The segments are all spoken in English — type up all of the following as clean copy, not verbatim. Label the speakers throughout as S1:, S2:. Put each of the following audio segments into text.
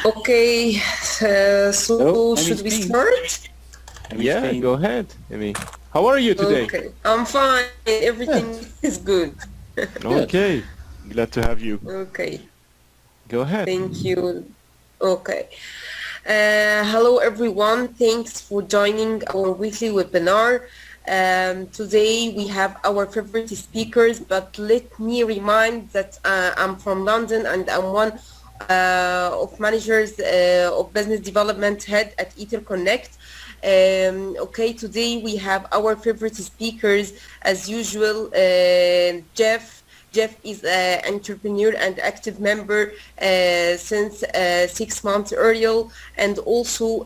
S1: Okay, so should we start?
S2: Yeah, go ahead, Amy. How are you today?
S1: Okay, I'm fine. Everything is good.
S2: Okay, glad to have you.
S1: Okay,
S2: Go ahead.
S1: thank you. Okay. Hello everyone. Thanks for joining our weekly webinar. Today we have our favorite speakers, but let me remind that I'm from London and I'm one of managers of business development head at Etherconnect. Okay, today we have our favorite speakers as usual. Jeff is an entrepreneur and active member since 6 months earlier, and also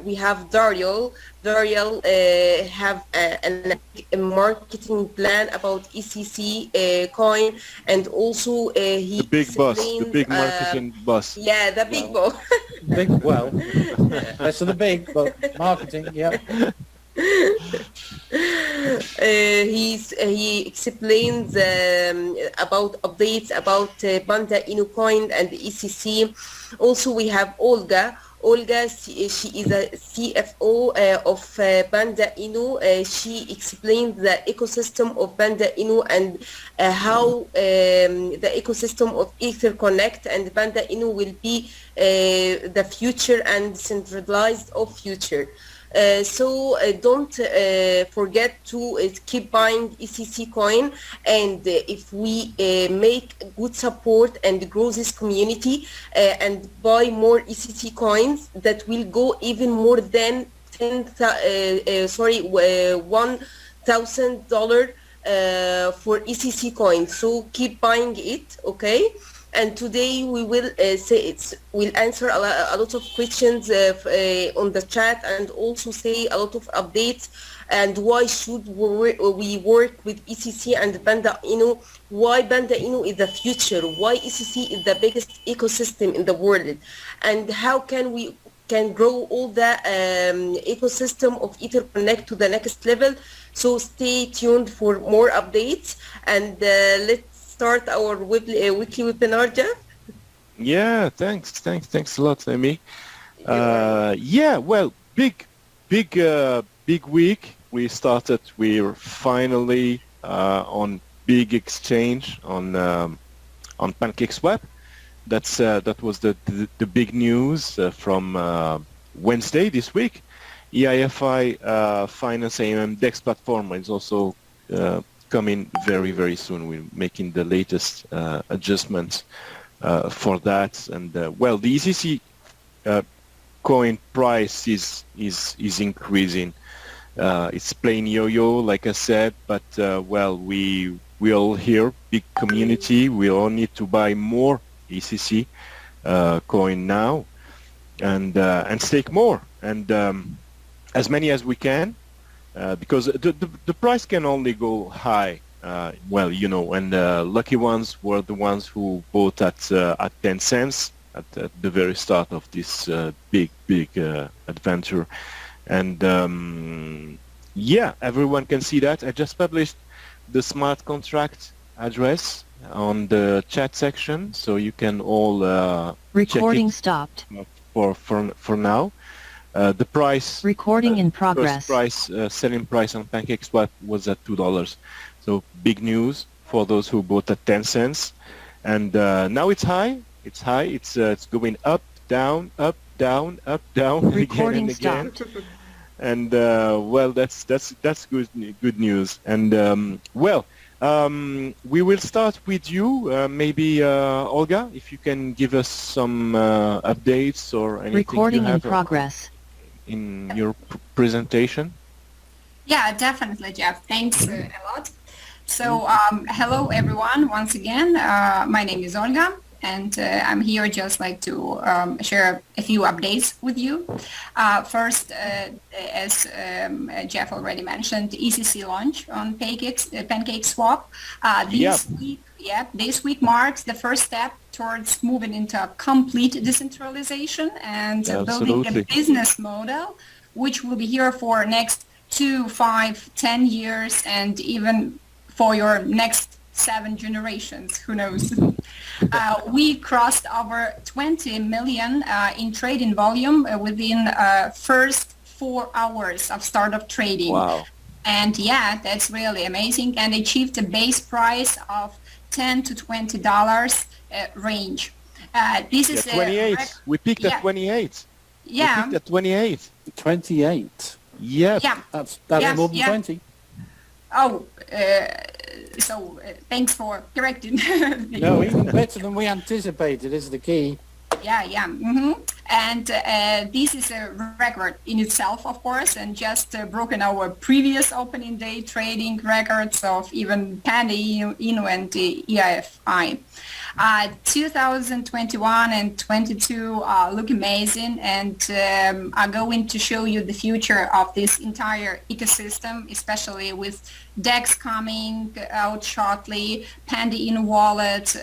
S1: we have Dario. Dario have a marketing plan about ECC coin, and also he
S2: The big boss, the big marketing boss.
S1: Yeah, the big boss.
S3: Less of the big, but marketing, yeah.
S1: He explains about updates about Panda Inu coin and the ECC. Also, we have Olga. Olga, she is a CFO of Panda Inu. She explains the ecosystem of Panda Inu and how the ecosystem of Etherconnect and Panda Inu will be the future and centralized of future. So don't forget to keep buying ECC coin, and if we make good support and grow this community and buy more ECC coins, that will go even more than $1,000 for ECC coin. So keep buying it, okay? And today we will we'll answer a lot of questions on the chat, and also say a lot of updates and why should we work with ECC and Panda Inu, why Panda Inu is the future, why ECC is the biggest ecosystem in the world, and how can we grow all the ecosystem of Etherconnect to the next level. So stay tuned for more updates, and let's start our weekly webinar, Jeff.
S2: Yeah, thanks a lot, Amy. Yeah, well, big week. We're finally on big exchange on PancakeSwap. That was the big news from Wednesday this week. EIFI Finance AMM DEX platform is also coming very soon. We're making the latest adjustments for that, and well, the ECC coin price is increasing. It's plain yo-yo, like I said, but well, we all here, big community, we all need to buy more ECC coin now, and stake more, and as many as we can. Because the price can only go high, well, you know, and lucky ones were the ones who bought at 10 cents at the very start of this big adventure. And yeah, everyone can see that. I just published the smart contract address on the chat section, so you can all
S4: recording
S2: check it
S4: stopped
S2: for now. The price
S4: recording in progress.
S2: First price, selling price on PancakeSwap was at $2. So big news for those who bought at 10 cents. And now it's high. It's high. It's going up, down, again
S4: Recording
S2: and again.
S4: stopped.
S2: And well, that's good news. And well, we will start with you, maybe Olga, if you can give us some updates or anything
S4: Recording
S2: you
S4: in
S2: have
S4: progress.
S2: in your presentation.
S5: Yeah, definitely, Jeff. Thanks a lot. So hello everyone once again. My name is Olga, and I'm here just like to share a few updates with you. First, as Jeff already mentioned, ECC launch on PancakeSwap. This week marks the first step towards moving into a complete decentralization and building a business model which will be here for next 2, 5, 10 years, and even for your next 7 generations, who knows. We crossed over 20 million in trading volume within first 4 hours of start of trading.
S2: Wow.
S5: And yeah, that's really amazing, and achieved a base price of $10 to $20 range. This is
S2: 28. We peaked
S5: yeah.
S2: at 28.
S5: Yeah.
S2: We peaked at 28.
S3: 28.
S2: Yes.
S5: Yeah.
S3: That's
S5: Yeah,
S3: more than
S5: yeah.
S3: 20.
S5: Oh, thanks for correcting.
S3: No, even better than we anticipated is the key.
S5: Yeah. Mm-hmm. And this is a record in itself, of course, and just broken our previous opening day trading records of even Penny, Inu, and the EIFI. 2021 and 22 look amazing, and are going to show you the future of this entire ecosystem, especially with DEX coming out shortly, Panda in wallet,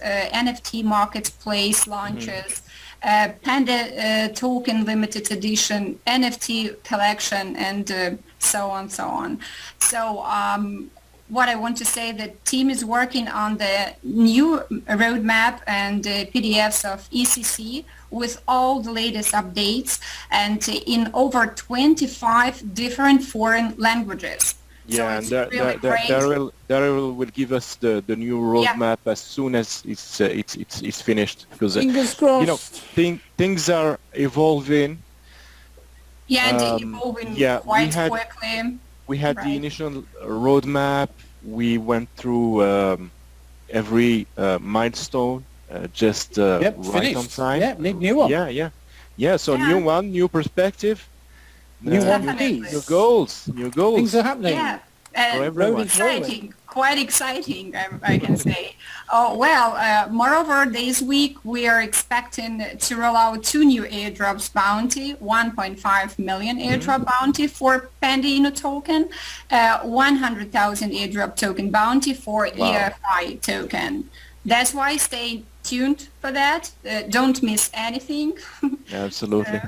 S5: NFT marketplace launches, Panda token limited edition, NFT collection, and so on. So what I want to say, the team is working on the new roadmap and PDFs of ECC with all the latest updates and in over 25 different foreign languages.
S2: Yeah,
S5: so
S2: and
S5: really great.
S2: Daryl will give us the new roadmap as soon as it's finished, because
S3: Fingers crossed.
S2: Things are evolving.
S5: Yeah, and evolving quite quickly.
S2: We had the initial roadmap. We went through every milestone just right
S3: finished.
S2: on time.
S3: Yeah, new one.
S2: Yeah. So new one, new perspective,
S3: New one
S5: Definitely.
S3: release.
S2: new goals.
S3: Things are happening.
S5: Yeah.
S2: For everyone.
S5: Exciting, quite exciting, I can say. Moreover, this week we are expecting to roll out 2 new airdrops bounty, 1.5 million airdrop bounty for Pandino token, 100,000 airdrop token bounty for EFI token. That's why stay tuned for that. Don't miss anything.
S2: Absolutely.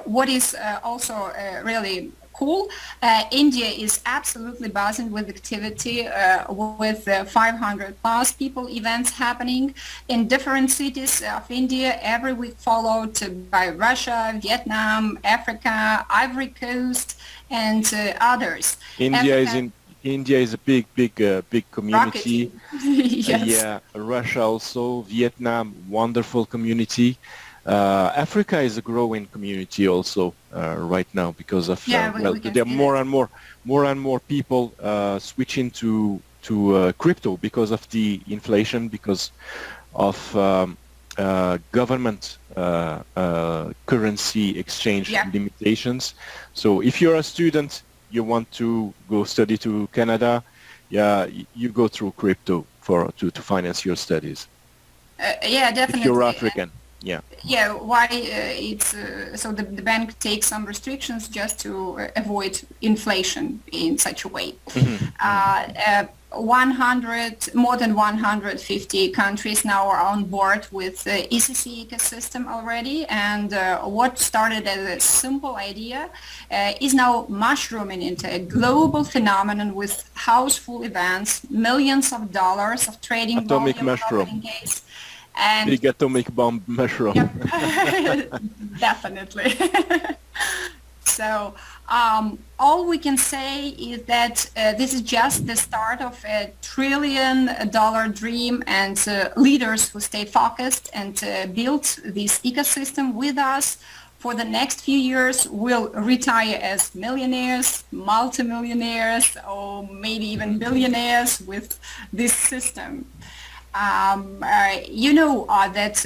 S5: What is also really cool, India is absolutely buzzing with activity, with 500 plus people events happening in different cities of India every week, followed by Russia, Vietnam, Africa, Ivory Coast, and others.
S2: India is a big community.
S5: Yes.
S2: Yeah, Russia also, Vietnam, wonderful community. Africa is a growing community also right now because of there are more and more people switching to crypto because of the inflation, because of government currency exchange limitations. So if you're a student, you want to go study to Canada, you go through crypto to finance your studies.
S5: Definitely.
S2: If you're African.
S5: Why it's so the bank takes some restrictions just to avoid inflation in such a way. More than 150 countries now are on board with the ECC ecosystem already, and what started as a simple idea is now mushrooming into a global phenomenon with houseful events, millions of dollars of trading
S2: atomic
S5: volume,
S2: mushroom.
S5: And
S2: big atomic bomb mushroom.
S5: Definitely. So all we can say is that this is just the start of a $1 trillion dream, and leaders who stay focused and build this ecosystem with us for the next few years will retire as millionaires, multimillionaires, or maybe even billionaires with this system. That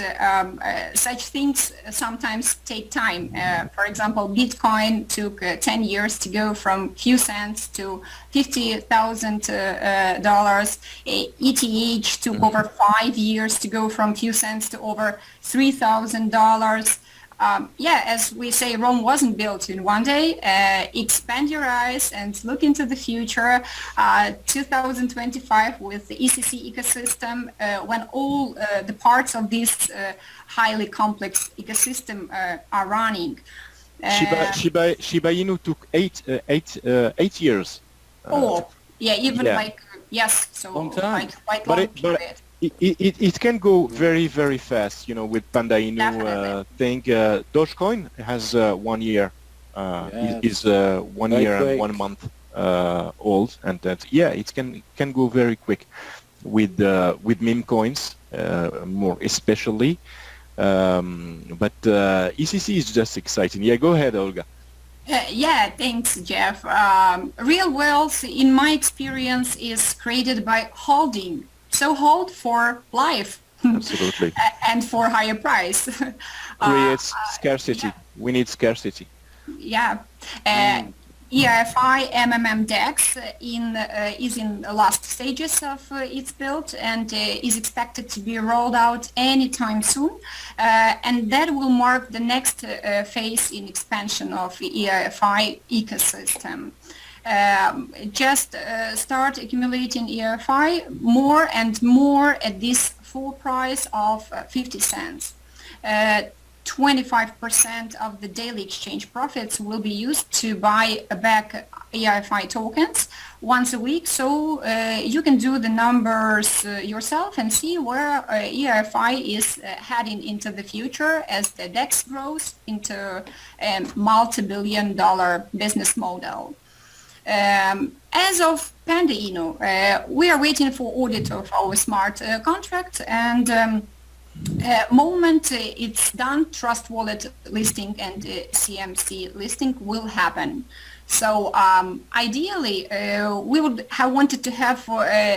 S5: such things sometimes take time. For example, Bitcoin took 10 years to go from few cents to $50,000. ETH took over 5 years to go from few cents to over $3,000. As we say, Rome wasn't built in one day. Expand your eyes and look into the future. 2025 with the ECC ecosystem, when all the parts of this highly complex ecosystem are running.
S2: Shiba Inu took eight years.
S5: Yeah, even
S2: Yeah.
S5: like, yes, so
S3: Long time.
S5: quite
S2: But
S5: long
S2: it- but
S5: period.
S2: it can go very, very fast, with Panda Inu
S5: Definitely.
S2: thing. Dogecoin has 1 year,
S3: Yes.
S2: is 1
S3: Very
S2: year and
S3: quick.
S2: 1 month old, and that it can go very quick with meme coins, more especially. But ECC is just exciting. Yeah, go ahead, Olga.
S5: Yeah, thanks, Jeff. Real wealth, in my experience, is created by holding. So hold for life
S2: Absolutely.
S5: and for higher price.
S2: Creates scarcity. We need scarcity.
S5: Yeah. EFI MMM DEX is in the last stages of its build and is expected to be rolled out anytime soon. And that will mark the next phase in expansion of EFI ecosystem. Just start accumulating EFI more and more at this full price of 50 cents. 25% of the daily exchange profits will be used to buy back EFI tokens once a week. So you can do the numbers yourself and see where EFI is heading into the future as the DEX grows into a multi-billion dollar business model. As of Panda Inu, we are waiting for audit of our smart contract, and moment it's done, Trust Wallet listing and CMC listing will happen. So ideally, we would have wanted to have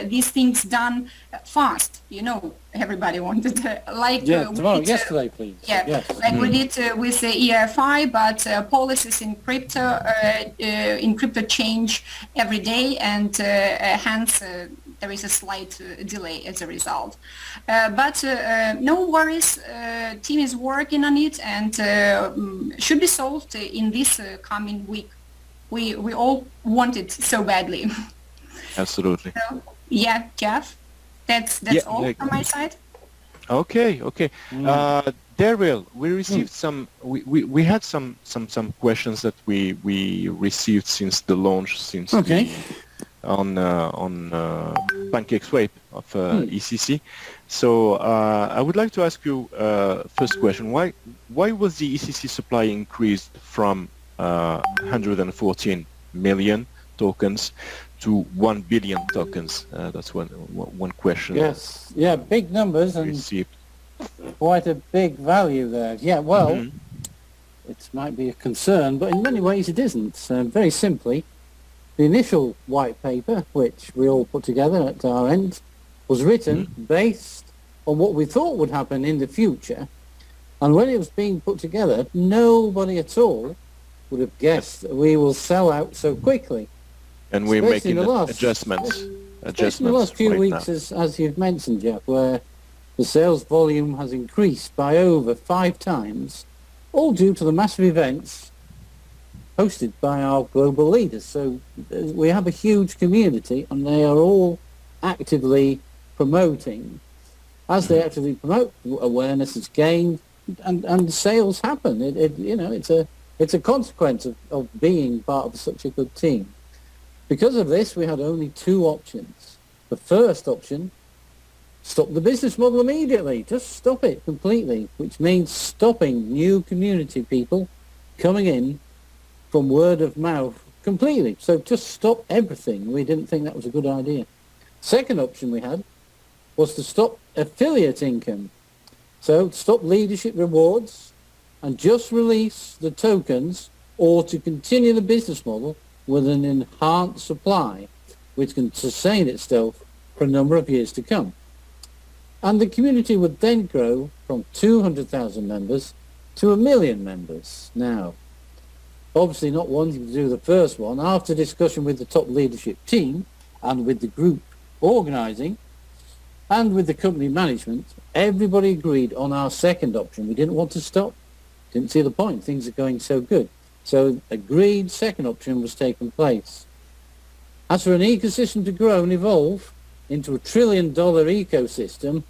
S5: these things done fast. Everybody wanted
S3: Tomorrow, yesterday, please.
S5: Yeah,
S3: Yes.
S5: like we did with the EFI, but policies in crypto change every day, and hence there is a slight delay as a result. But no worries, team is working on it and should be solved in this coming week. We all want it so badly.
S2: Absolutely.
S5: So, yeah, Jeff, that's all from my side.
S2: Okay. Daryl, we received we had some questions that we received since the launch, on PancakeSwap of ECC. So I would like to ask you first question: Why was the ECC supply increased from 114 million tokens to 1 billion tokens? That's one question.
S3: Yes. Yeah, big numbers and
S2: Received.
S3: quite a big value there. Yeah, well, it might be a concern, but in many ways it isn't. Very simply, the initial white paper, which we all put together at our end, was written based on what we thought would happen in the future. And when it was being put together, nobody at all would have guessed that we will sell out so quickly.
S2: And we're
S3: Especially
S2: making
S3: in the
S2: adjustments.
S3: Especially in the last few
S2: right
S3: weeks,
S2: now.
S3: as you've mentioned, Jeff, where the sales volume has increased by over 5 times, all due to the massive events hosted by our global leaders. So we have a huge community, and they are all actively promoting. As they actively promote, awareness is gained, and sales happen. It's a consequence of being part of such a good team. Because of this, we had only 2 options. The first option, stop the business model immediately. Just stop it completely, which means stopping new community people coming in from word of mouth completely. So just stop everything. We didn't think that was a good idea. Second option we had was to stop affiliate income. So stop leadership rewards and just release the tokens, or to continue the business model with an enhanced supply which can sustain itself for a number of years to come. And the community would then grow from 200,000 members to 1 million members. Now, obviously not wanting to do the first one, after discussion with the top leadership team and with the group organising and with the company management, everybody agreed on our second option. We didn't want to stop. Didn't see the point. Things are going so good. So agreed second option was taken place. As for an ecosystem to grow and evolve into $1 trillion ecosystem,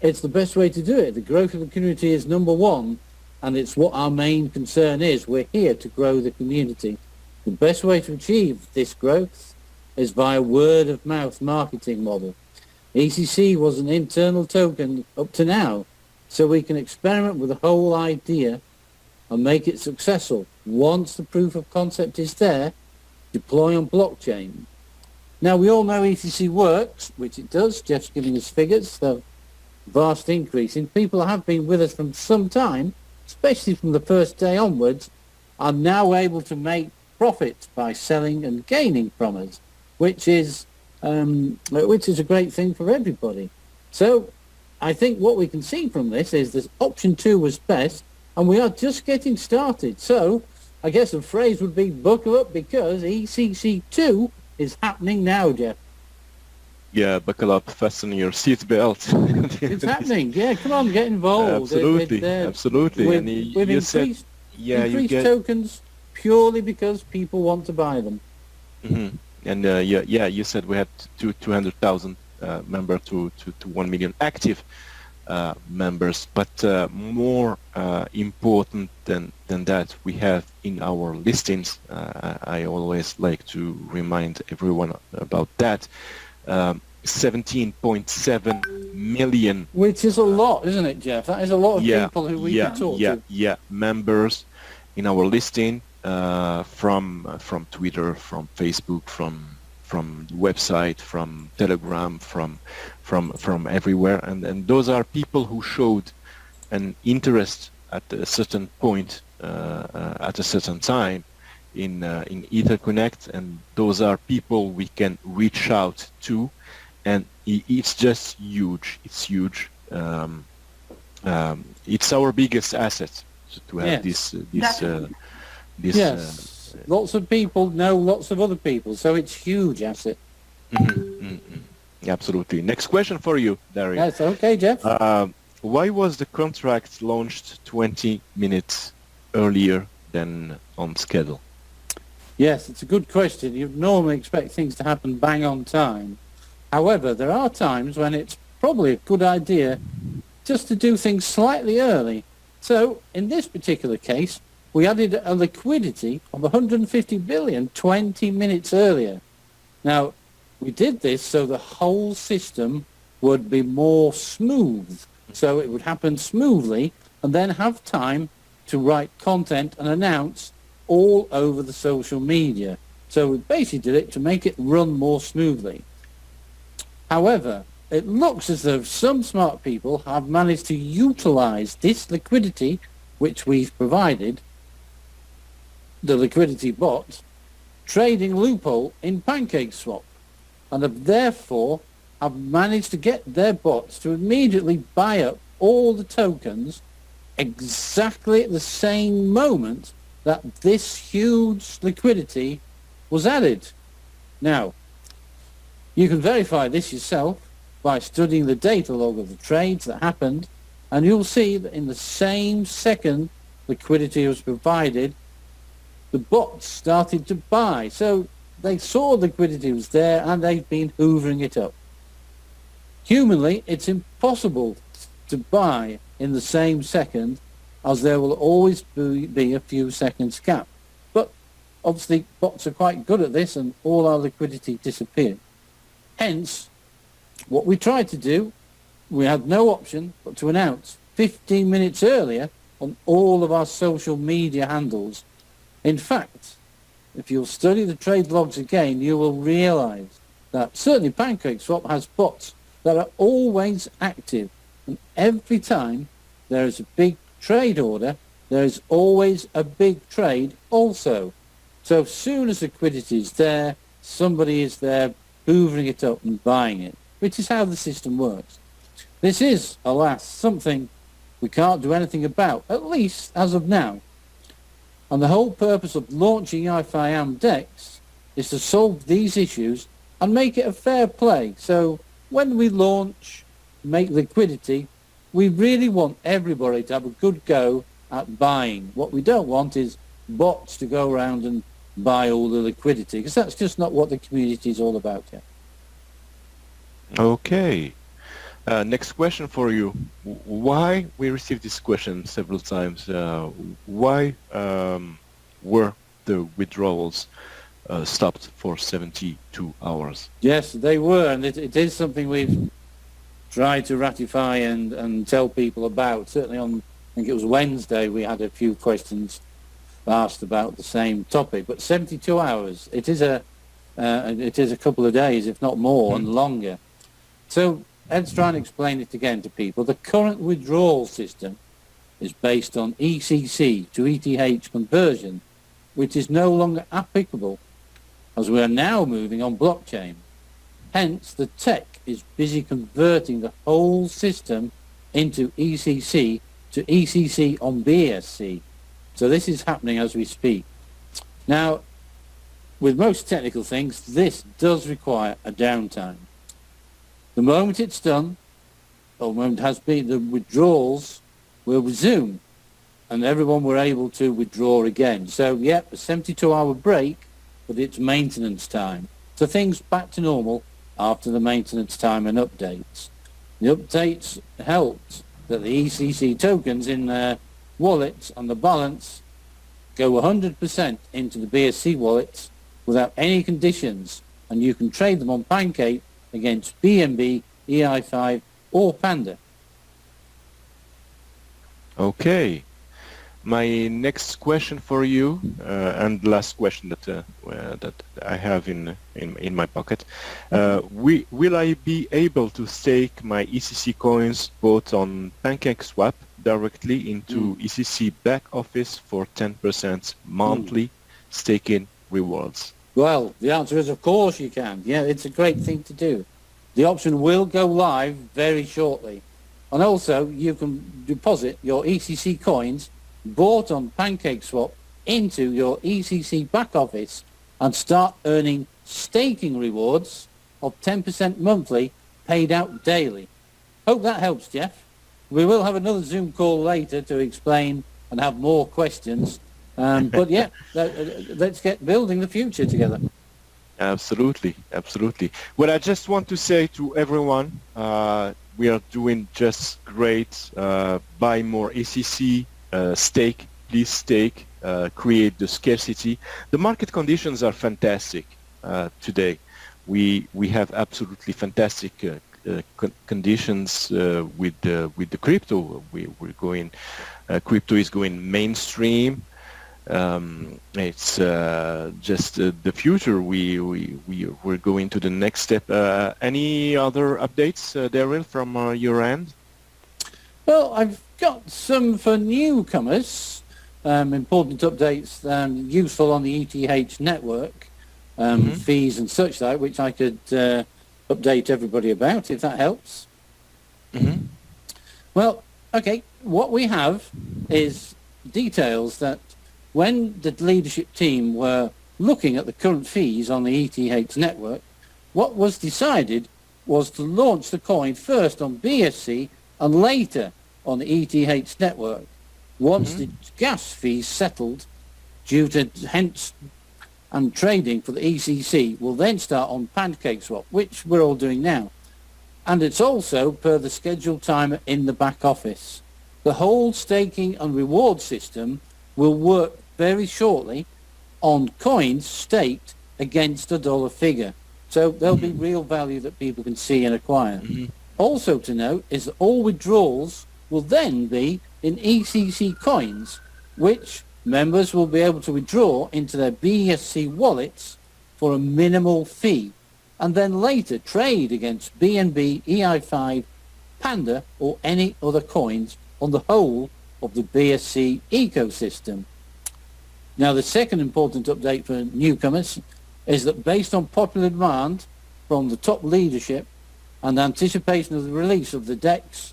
S3: it's the best way to do it. The growth of the community is number one, and it's what our main concern is. We're here to grow the community. The best way to achieve this growth is via word-of-mouth marketing model. ECC was an internal token up to now, so we can experiment with the whole idea and make it successful. Once the proof of concept is there, deploy on blockchain. Now, we all know ECC works, which it does. Jeff's giving us figures, so vast increase in people have been with us from some time, especially from the first day onwards, are now able to make profits by selling and gaining from us, which is a great thing for everybody. So I think what we can see from this is that option 2 was best, and we are just getting started. So I guess the phrase would be buckle up, because ECC2 is happening now, Jeff.
S2: Yeah, buckle up, fasten your seatbelt.
S3: It's happening. Yeah, come on, get involved.
S2: Absolutely, absolutely.
S3: We've
S2: And
S3: increased,
S2: you get
S3: tokens purely because people want to buy them.
S2: Mhm. And you said we had 200,000 members to 1 million active members, but more important than that, we have in our listings, I always like to remind everyone about that, 17.7 million.
S3: Which is a lot, isn't it, Jeff? That is a lot of people who we can talk to.
S2: Members in our listing, from Twitter, from Facebook, from website, from Telegram, from everywhere, and those are people who showed an interest at a certain point, at a certain time in Etherconnect, and those are people we can reach out to, and it's just huge. It's huge. It's our biggest asset to have this.
S3: Yes, lots of people know lots of other people, so it's huge asset.
S2: Absolutely. Next question for you, Dario.
S3: Yes, okay, Jeff.
S2: Why was the contract launched 20 minutes earlier than on schedule?
S3: Yes, it's a good question. You'd normally expect things to happen bang on time. However, there are times when it's probably a good idea just to do things slightly early. So, in this particular case, we added a liquidity of 150 billion 20 minutes earlier. Now, we did this so the whole system would be more smooth. So it would happen smoothly and then have time to write content and announce all over the social media. So we basically did it to make it run more smoothly. However, it looks as though some smart people have managed to utilize this liquidity which we've provided, the liquidity bot, trading loophole in PancakeSwap, and have therefore have managed to get their bots to immediately buy up all the tokens exactly at the same moment that this huge liquidity was added. Now, you can verify this yourself by studying the data log of the trades that happened, and you'll see that in the same second liquidity was provided, the bots started to buy. So they saw liquidity was there and they've been hoovering it up. Humanly, it's impossible to buy in the same second, as there will always be a few seconds gap. But obviously bots are quite good at this and all our liquidity disappeared. Hence, what we tried to do, we had no option but to announce 15 minutes earlier on all of our social media handles. In fact, if you'll study the trade logs again, you will realize that certainly PancakeSwap has bots that are always active, and every time there is a big trade order, there is always a big trade also. So as soon as liquidity is there, somebody is there hoovering it up and buying it, which is how the system works. This is, alas, something we can't do anything about, at least as of now. And the whole purpose of launching IFIAM DEX is to solve these issues and make it a fair play. So when we launch, make liquidity, we really want everybody to have a good go at buying. What we don't want is bots to go around and buy all the liquidity, because that's just not what the community is all about yet.
S2: Okay. Next question for you. Why, we received this question several times, why were the withdrawals stopped for 72 hours.
S3: Yes, they were, and it is something we've tried to ratify and tell people about. Certainly on, I think it was Wednesday, we had a few questions asked about the same topic. But 72 hours, it is a couple of days, if not more, and longer. So let's try and explain it again to people. The current withdrawal system is based on ECC to ETH conversion, which is no longer applicable as we are now moving on blockchain. Hence, the tech is busy converting the whole system into ECC to ECC on BSC. So this is happening as we speak. Now, with most technical things, this does require a downtime. The moment it's done, or the moment it has been, the withdrawals will resume, and everyone were able to withdraw again. So, yep, a 72-hour break, but it's maintenance time. So things back to normal after the maintenance time and updates. The updates helped that the ECC tokens in their wallets and the balance go 100% into the BSC wallets without any conditions, and you can trade them on Pancake against BNB, EI5 or Panda.
S2: Okay. My next question for you, and last question that I have in my pocket, will I be able to stake my ECC coins both on PancakeSwap directly into ECC back office for 10% monthly staking rewards?
S3: Well, the answer is of course you can. Yeah, it's a great thing to do. The option will go live very shortly. And also you can deposit your ECC coins bought on PancakeSwap into your ECC back office and start earning staking rewards of 10% monthly paid out daily. Hope that helps, Jeff. We will have another Zoom call later to explain and have more questions. But yeah, let's get building the future together.
S2: Absolutely, absolutely. Well, I just want to say to everyone, we are doing just great. Buy more ECC, stake, please stake, create the scarcity. The market conditions are fantastic today. We have absolutely fantastic conditions with the crypto. We're going, crypto is going mainstream. It's just the future. We're going to the next step. Any other updates, Daryl, from your end?
S3: Well, I've got some for newcomers. Important updates, useful on the ETH network, fees and such like, which I could update everybody about, if that helps. Well, okay, what we have is details that when the leadership team were looking at the current fees on the ETH network, what was decided was to launch the coin first on BSC and later on the ETH network. Once the gas fees settled due to hence and trading for the ECC will then start on PancakeSwap, which we're all doing now. And it's also per the scheduled timer in the back office. The whole staking and reward system will work very shortly on coins staked against a dollar figure. So there'll be real value that people can see and acquire. Also to note is that all withdrawals will then be in ECC coins, which members will be able to withdraw into their BSC wallets for a minimal fee, and then later trade against BNB, EI5, Panda, or any other coins on the whole of the BSC ecosystem. Now, the second important update for newcomers is that based on popular demand from the top leadership and anticipation of the release of the DEX,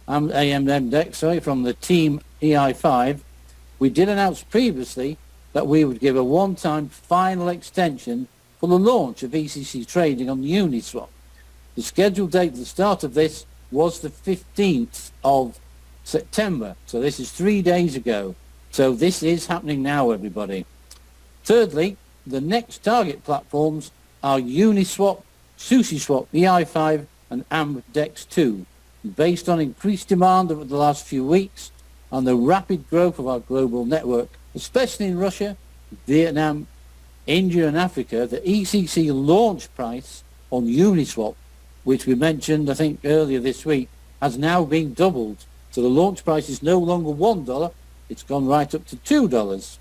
S3: AMM DEX, from the team EI5, we did announce previously that we would give a one-time final extension for the launch of ECC trading on Uniswap. The scheduled date for the start of this was the 15th of September, so this is 3 days ago. So this is happening now, everybody. Thirdly, the next target platforms are Uniswap, SushiSwap, EI5 and AMDEX2. Based on increased demand over the last few weeks and the rapid growth of our global network, especially in Russia, Vietnam, India and Africa, the ECC launch price on Uniswap, which we mentioned, I think, earlier this week, has now been doubled. So the launch price is no longer $1, it's gone right up to $2,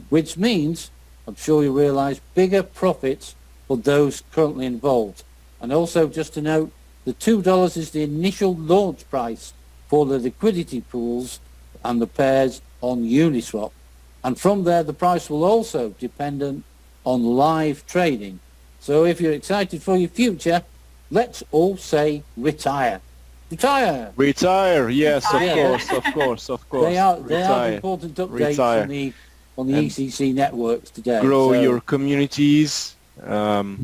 S3: which means, I'm sure you realise, bigger profits for those currently involved. And also, just to note, the $2 is the initial launch price for the liquidity pools and the pairs on Uniswap. And from there, the price will also depend on live trading. So if you're excited for your future, let's all say retire. Retire!
S2: Retire, yes,
S5: Retire.
S2: of course.
S3: They are
S2: Retire.
S3: important updates
S2: Retire.
S3: on the
S2: And
S3: ECC networks today.
S2: Grow
S3: So,
S2: your communities. But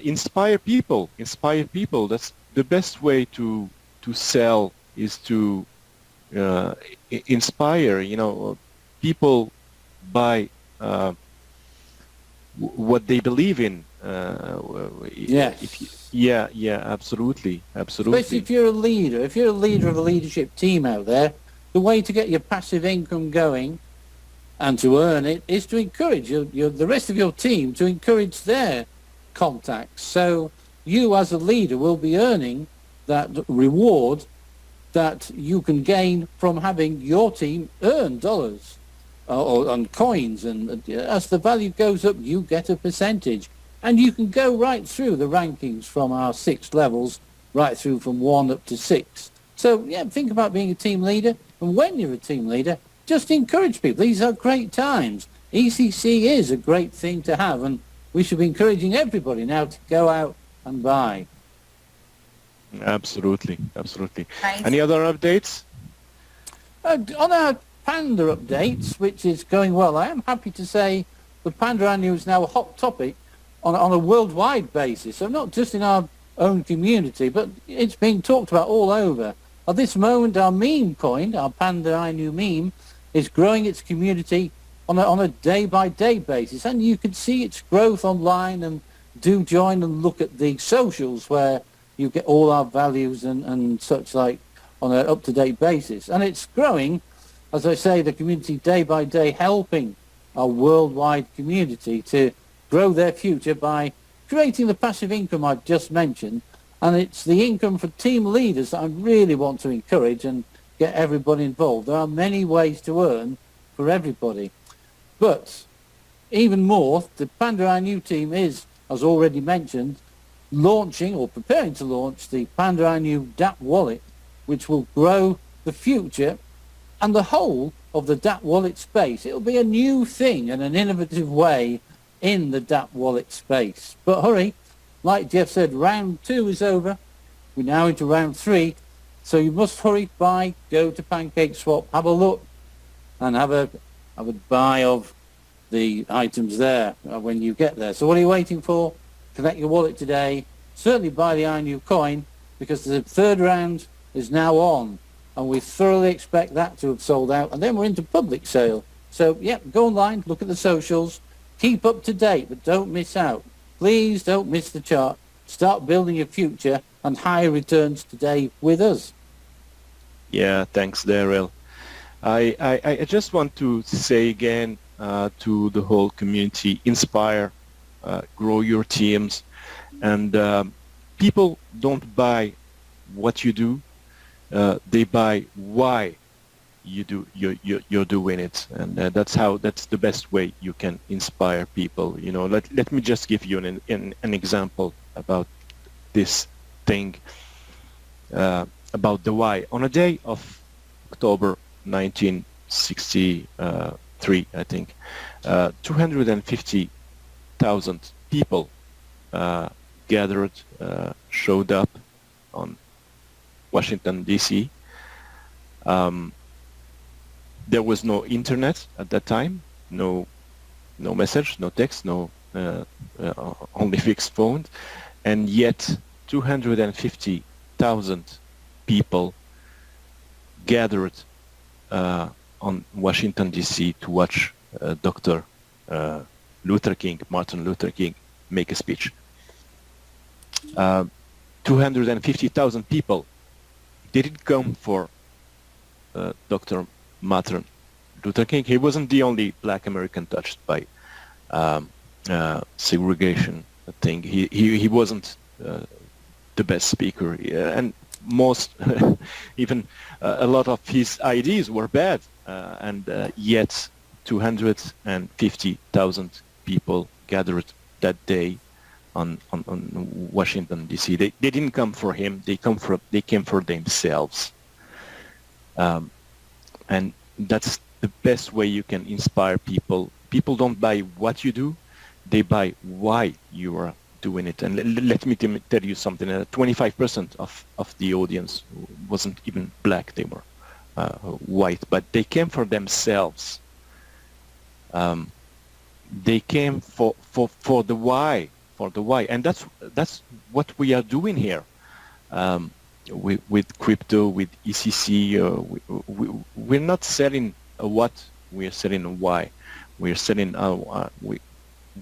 S2: inspire people. That's the best way to sell, is to inspire. People by what they believe in.
S3: Yes.
S2: Absolutely.
S3: Especially if you're a leader. If you're a leader of a leadership team out there, the way to get your passive income going and to earn it is to encourage the rest of your team to encourage their contacts. So you as a leader will be earning that reward that you can gain from having your team earn dollars or on coins, and as the value goes up, you get a percentage. And you can go right through the rankings from our 6 levels, right through from 1 up to 6. So yeah, think about being a team leader, and when you're a team leader, just encourage people. These are great times. ECC is a great thing to have, and we should be encouraging everybody now to go out and buy.
S2: Absolutely.
S5: Right.
S2: Any other updates?
S3: On our Panda updates, which is going well, I am happy to say the Panda Annual is now a hot topic on a worldwide basis. So not just in our own community, but it's being talked about all over. At this moment, our meme coin, our Panda Inu meme, is growing its community on a day-by-day basis. And you can see its growth online, and do join and look at the socials where you get all our values and such like on an up-to-date basis. And it's growing, as I say, the community day by day, helping our worldwide community to grow their future by creating the passive income I've just mentioned. And it's the income for team leaders that I really want to encourage and get everybody involved. There are many ways to earn for everybody. But even more, the Panda Inu team is, as already mentioned, launching or preparing to launch the Panda Inu DApp wallet, which will grow the future and the whole of the DApp wallet space. It'll be a new thing and an innovative way in the DApp wallet space. But hurry, like Jeff said, round 2 is over. We're now into round 3. So you must hurry by, go to PancakeSwap, have a look, and have a buy of the items there when you get there. So what are you waiting for? Connect your wallet today. Certainly buy the Inu coin, because the 3rd round is now on, and we thoroughly expect that to have sold out, and then we're into public sale. So yeah, go online, look at the socials, keep up to date, but don't miss out. Please don't miss the chart. Start building your future and higher returns today with us.
S2: Yeah, thanks, Daryl. I just want to say again to the whole community, inspire, grow your teams, and people don't buy what you do, they buy why you're doing it, and that's the best way you can inspire people. Let me just give you an example about this thing, about the why. On a day of October 1963, I think, 250,000 people gathered, showed up on Washington, D.C. There was no internet at that time, no message, no text, only fixed phones, and yet 250,000 people gathered on Washington, D.C. to watch Dr. Martin Luther King, make a speech. 250,000 people didn't come for Dr. Martin Luther King. He wasn't the only Black American touched by segregation thing. He wasn't the best speaker, and most even a lot of his ideas were bad, and yet 250,000 people gathered that day on Washington D.C. They didn't come for him. They came for themselves, and that's the best way you can inspire people. People don't buy what you do; they buy why you are doing it. And let me tell you something. 25% of the audience wasn't even black; they were white, but they came for themselves. They came for the why, and that's what we are doing here with crypto, with ECC. We're not selling a what, we are selling a why. We are selling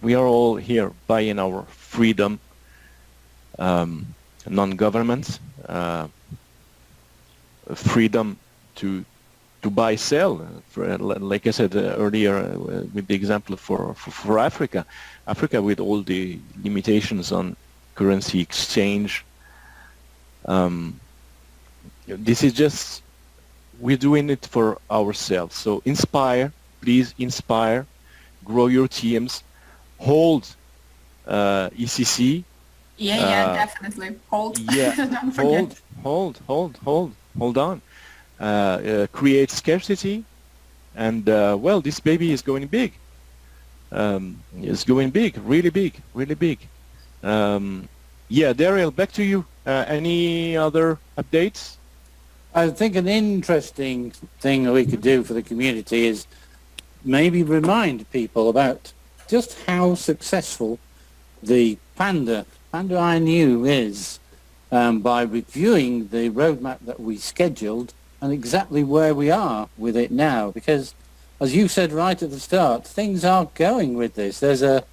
S2: we are all here buying our freedom, non-government freedom to buy, sell. Like I said earlier, with the example for Africa, with all the limitations on currency exchange. This is just, we're doing it for ourselves. So inspire, please inspire, grow your teams, hold ECC.
S5: Definitely. Hold.
S2: Yeah,
S5: Don't forget.
S2: hold on. Create scarcity, and well, this baby is going big. It's going big, really big. Daryl, back to you. Any other updates?
S3: I think an interesting thing that we could do for the community is maybe remind people about just how successful the Panda INU is by reviewing the roadmap that we scheduled and exactly where we are with it now. Because, as you said right at the start, things are going with this. There's a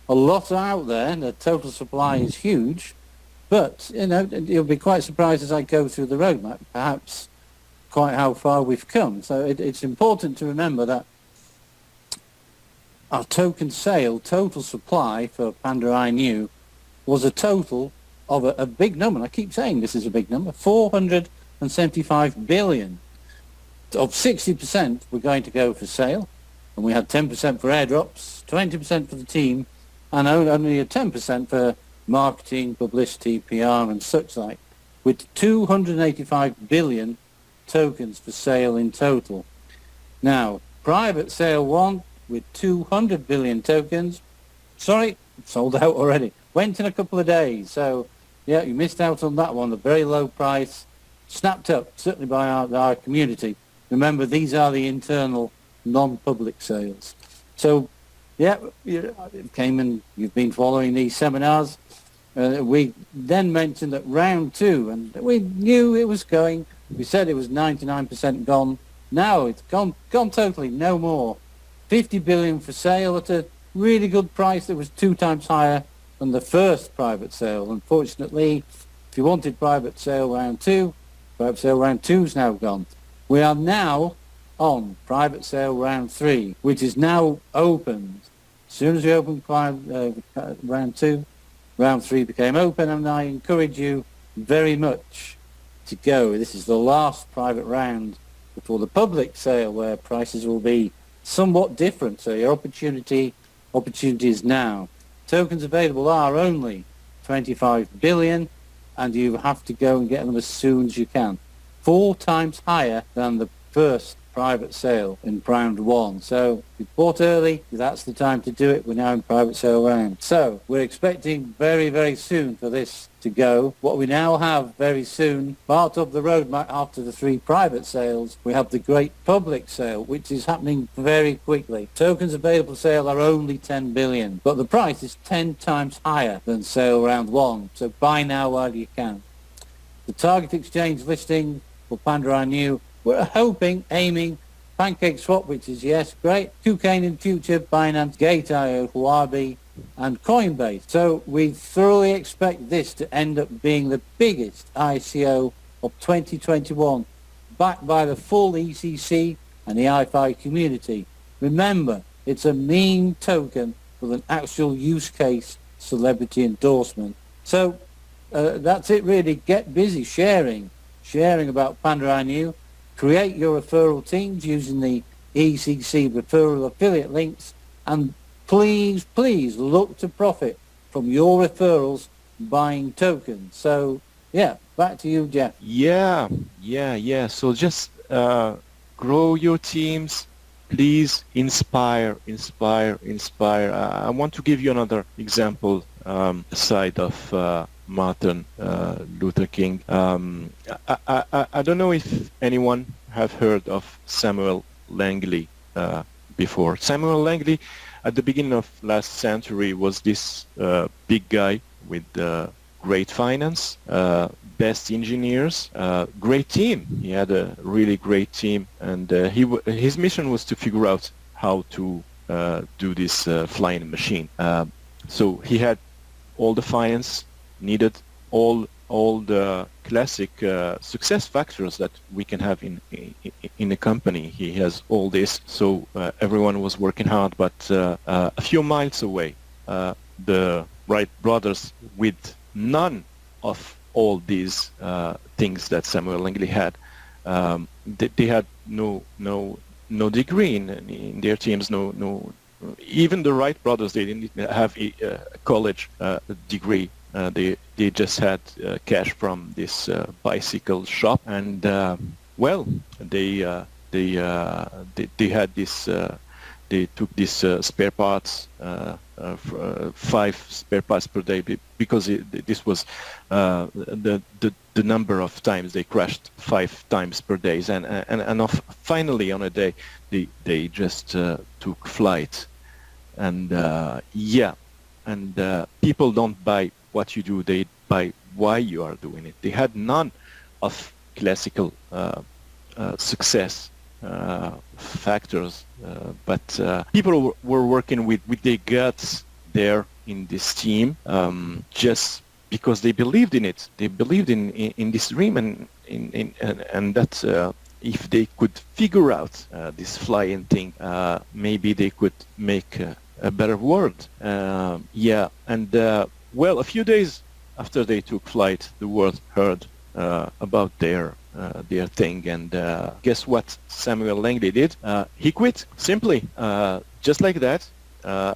S3: lot out there. The total supply is huge. But, you'll be quite surprised as I go through the roadmap, perhaps quite how far we've come. So it's important to remember that our token sale total supply for Panda INU was a total of a big number. And I keep saying this is a big number, 475 billion. Of 60% were going to go for sale, and we had 10% for airdrops, 20% for the team, and only a 10% for marketing, publicity, PR, and such like, with 285 billion tokens for sale in total. Now, private sale 1 with 200 billion tokens, sold out already. Went in a couple of days, so yeah, you missed out on that one. A very low price, snapped up, certainly by our community. Remember, these are the internal non-public sales. So, yeah, it came and you've been following these seminars. We then mentioned that round 2, and we knew it was going. We said it was 99% gone. Now it's gone totally, no more. 50 billion for sale at a really good price that was 2 times higher than the first private sale. Unfortunately, if you wanted private sale round 2, private sale round 2 is now gone. We are now on private sale round 3, which is now opened. As soon as we opened round 2, round 3 became open, and I encourage you very much to go. This is the last private round before the public sale, where prices will be somewhat different. So your opportunity is now. Tokens available are only 25 billion, and you have to go and get them as soon as you can. 4 times higher than the first private sale in round 1. So if you bought early, that's the time to do it. We're now in private sale round. So we're expecting very, very soon for this to go. What we now have very soon, part of the roadmap after the 3 private sales, we have the great public sale, which is happening very quickly. Tokens available for sale are only 10 billion, but the price is 10 times higher than sale round 1. So buy now while you can. The target exchange listing for Panda INU, we're aiming PancakeSwap, which is yes, great. Cocaine in future, Binance, Gate.io, Huobi, and Coinbase. So we thoroughly expect this to end up being the biggest ICO of 2021, backed by the full ECC and the iFi community. Remember, it's a meme token with an actual use case celebrity endorsement. So that's it really. Get busy sharing about Panda I Knew. Create your referral teams using the ECC referral affiliate links, and please look to profit from your referrals buying tokens. So yeah, back to you, Jeff.
S2: Yeah. So just grow your teams. Please inspire. I want to give you another example aside of Martin Luther King. I don't know if anyone have heard of Samuel Langley before. Samuel Langley at the beginning of last century was this big guy with great finance, best engineers, great team. He had a really great team, and his mission was to figure out how to do this flying machine. So he had all the finance needed, all the classic success factors that we can have in a company. He has all this, so everyone was working hard. But a few miles away, the Wright brothers, with none of all these things that Samuel Langley had, they had no degree in their teams. No, even the Wright brothers, they didn't have a college degree. They just had cash from this bicycle shop, and they had this. They took these spare parts, 5 spare parts per day, because this was the number of times they crashed 5 times per day, and finally on a day they just took flight, and people don't buy what you do, they buy why you are doing it. They had none of classical success factors, but people were working with their guts there in this team, just because they believed in it. They believed in this dream, and that if they could figure out this flying thing, maybe they could make a better world. A few days after they took flight, the world heard about their thing, and guess what Samuel Langley did? He quit, simply, just like that.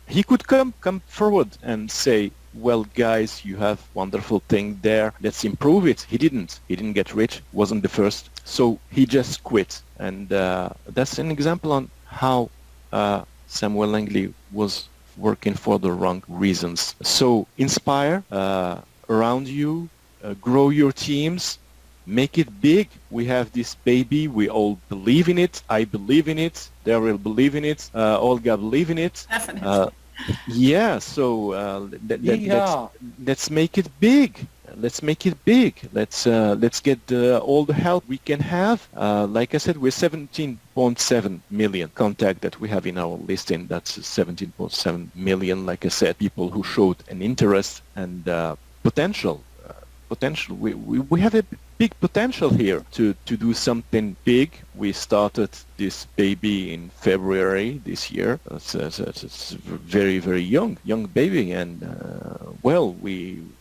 S2: He could come forward and say, well, guys, you have wonderful thing there, let's improve it. He didn't get rich, wasn't the first, so he just quit. And that's an example on how Samuel Langley was working for the wrong reasons. So inspire around you, grow your teams, make it big. We have this baby. We all believe in it. I believe in it. Daryl believe in it. Olga believe in it.
S5: Definitely.
S2: So let's make it big. Let's make it big. Let's get all the help we can have. Like I said, we're 17.7 million contact that we have in our listing. That's 17.7 million. Like I said, people who showed an interest and potential. We have a big potential here to do something big. We started this baby in February this year. It's very, very young baby, and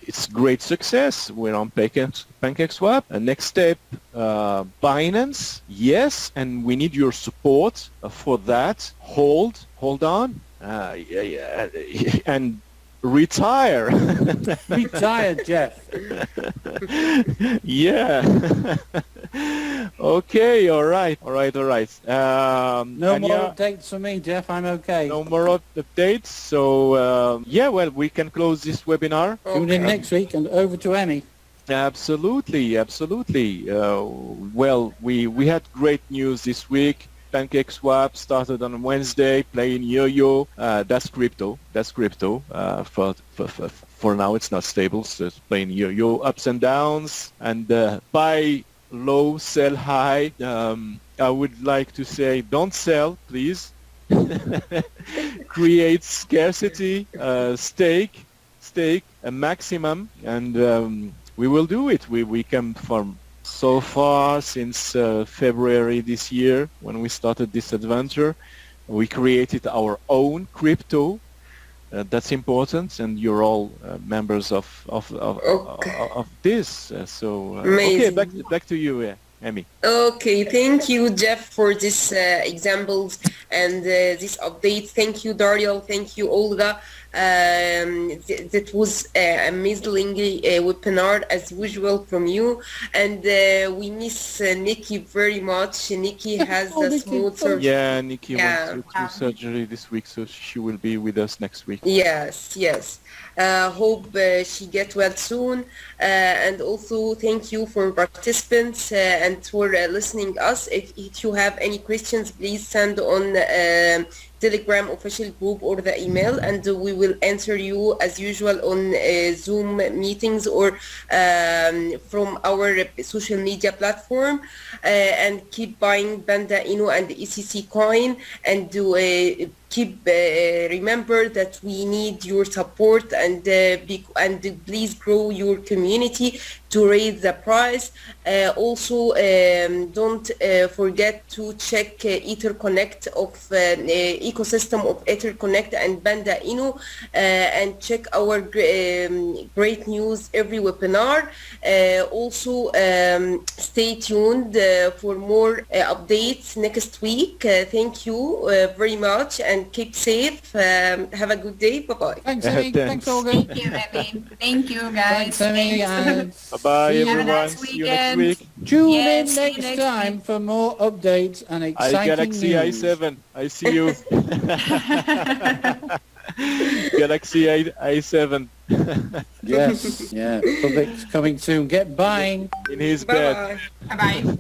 S2: it's great success. We're on PancakeSwap. Next step, Binance. Yes, and we need your support for that. Hold on, and retire.
S3: Retire, Jeff.
S2: Yeah. Okay, all right.
S3: No more updates for me, Jeff. I'm okay.
S2: No more updates. So, we can close this webinar.
S3: Tune in next week, and over to Emmy.
S2: Absolutely. We had great news this week. PancakeSwap started on Wednesday, playing yo-yo. That's crypto. For now, it's not stable, so it's playing yo-yo, ups and downs, and buy low, sell high. I would like to say, don't sell, please. Create scarcity, stake a maximum, and we will do it. We come from So far, since February this year, when we started this adventure, we created our own crypto. That's important, and you're all members of this. Okay,
S1: Amazing.
S2: back to you, Amy.
S1: Okay, thank you, Jeff, for this examples and this update. Thank you, Dario. Thank you, Olga. That was amazing webinar as usual from you, and we miss Nikki very much. Nikki has
S3: Oh,
S1: a
S3: Nikki.
S1: small surgery.
S2: Yeah, Nikki
S1: Yeah.
S2: went through surgery this week, so she will be with us next week.
S1: Yes. Hope she get well soon. And also thank you for participants and for listening us. If you have any questions, please send on Telegram official group or the email, and we will answer you as usual on Zoom meetings or from our social media platform. And keep buying Panda Inu and ECC coin, and keep remember that we need your support, and please grow your community to raise the price. Also, don't forget to check Etherconnect of ecosystem of Etherconnect and Panda Inu, and check our great news every webinar. Also, stay tuned for more updates next week. Thank you very much, and keep safe. Have a good day. Bye-bye.
S3: Thanks, Amy. Thanks, Olga.
S5: Thank you, Emmy. Thank you, guys.
S3: Thanks, Amy. And
S2: Bye-bye,
S3: See you.
S2: everyone.
S5: nice
S2: See you next
S5: weekend.
S2: week.
S3: tune
S5: Yes,
S3: in
S5: see you
S3: next
S5: next
S3: time
S5: week.
S3: for more updates and exciting
S2: Galaxy
S3: news.
S2: i7. I see you. Galaxy i7
S3: Yes, yeah. Public's coming soon. Get buying.
S2: in his bed.
S1: Bye-bye.
S5: Bye-bye.